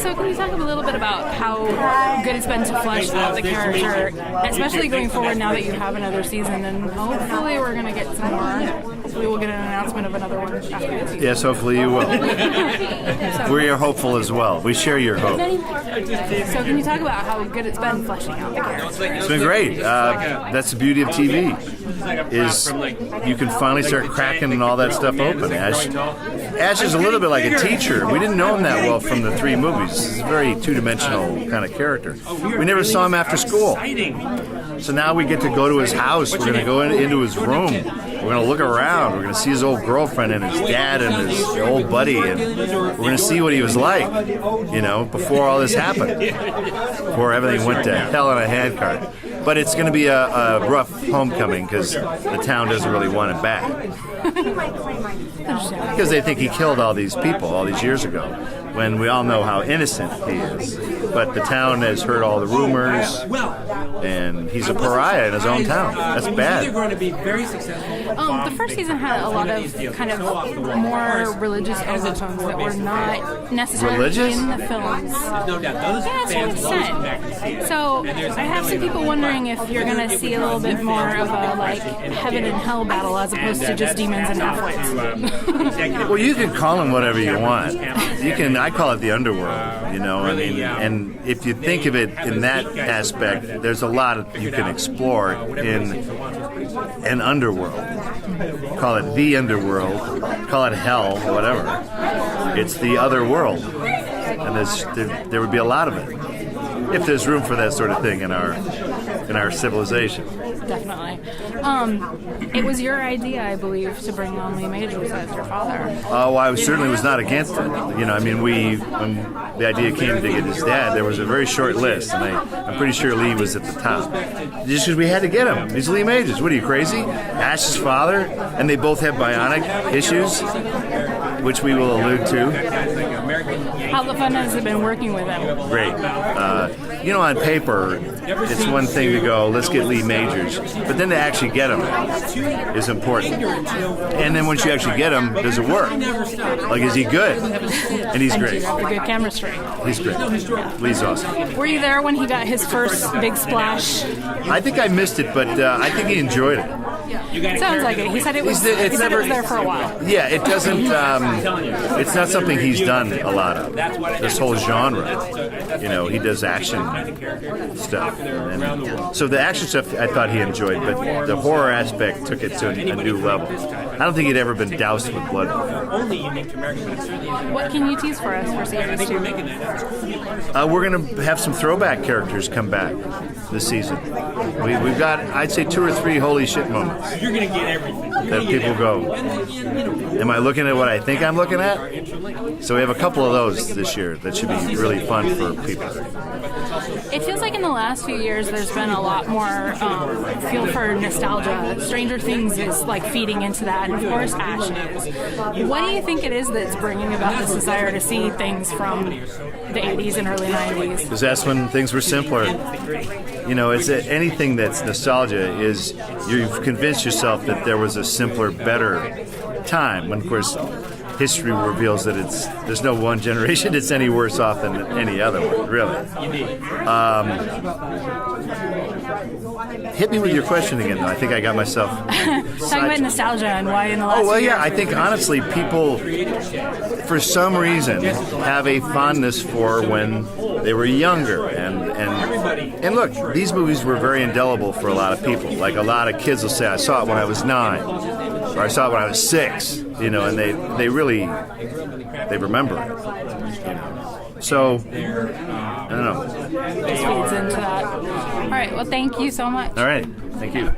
So can you talk a little bit about how good it's been to flesh out the character, especially going forward now that you have another season, and hopefully we're going to get some more. Hopefully we'll get an announcement of another one after the season. Yes, hopefully you will. We are hopeful as well. We share your hope. So can you talk about how good it's been fleshing out the character? It's been great. That's the beauty of TV, is you can finally start cracking and all that stuff open. Ash is a little bit like a teacher. We didn't know him that well from the 3 movies. He's a very two-dimensional kind of character. We never saw him after school. So now we get to go to his house. We're going to go into his room. We're going to look around. We're going to see his old girlfriend and his dad and his old buddy. And we're going to see what he was like, before all this happened. Before everything went to hell in a handcart. But it's going to be a rough homecoming because the town doesn't really want him back. Because they think he killed all these people all these years ago, when we all know how innocent he is. But the town has heard all the rumors, and he's a pariah in his own town. That's bad. The first season had a lot of kind of more religious overtones that were not necessarily in the films. Yeah, that's what it said. So I have some people wondering if you're going to see a little bit more of a heaven and hell battle as opposed to just demons and halfwits. Well, you can call them whatever you want. I call it the underworld, and if you think of it in that aspect, there's a lot you can explore in an underworld. Call it the underworld, call it hell, whatever. It's the other world, and there would be a lot of it if there's room for that sort of thing in our civilization. Definitely. It was your idea, I believe, to bring on Lee Majors as your father. Oh, I certainly was not against it. When the idea came to get his dad, there was a very short list, and I'm pretty sure Lee was at the top. Just because we had to get him. He's Lee Majors. What are you, crazy? Ash's father, and they both have bionic issues, which we will allude to. How fun has it been working with him? Great. On paper, it's one thing to go, let's get Lee Majors, but then to actually get him is important. And then once you actually get him, does it work? Is he good? And he's great. You have a good chemistry. He's great. Lee's awesome. Were you there when he got his first big splash? I think I missed it, but I think he enjoyed it. It sounds like it. He said it was there for a while. Yeah, it doesn't. It's not something he's done a lot of. This whole genre. He does action stuff. And so the action stuff I thought he enjoyed, but the horror aspect took it to a new level. I don't think he'd ever been doused with blood before. What can you tease for us for season 2? We're going to have some throwback characters come back this season. We've got, I'd say, 2 or 3 holy shit moments. You're going to get everything. That people go, am I looking at what I think I'm looking at? So we have a couple of those this year that should be really fun for people. It feels like in the last few years there's been a lot more feel for nostalgia. Stranger Things is feeding into that, and of course Ash is. What do you think it is that's bringing about this desire to see things from the 80s and early 90s? Because that's when things were simpler. It's anything that's nostalgia is you've convinced yourself that there was a simpler, better time. When, of course, history reveals that there's no one generation that's any worse off than any other one, really. Hit me with your question again, though. I think I got myself... Talking about nostalgia and why in the last few years... I think, honestly, people, for some reason, have a fondness for when they were younger. And look, these movies were very indelible for a lot of people. A lot of kids will say, I saw it when I was 9, or I saw it when I was 6, and they really remember it. So, I don't know. Just feeds into that. All right, well, thank you so much. All right, thank you.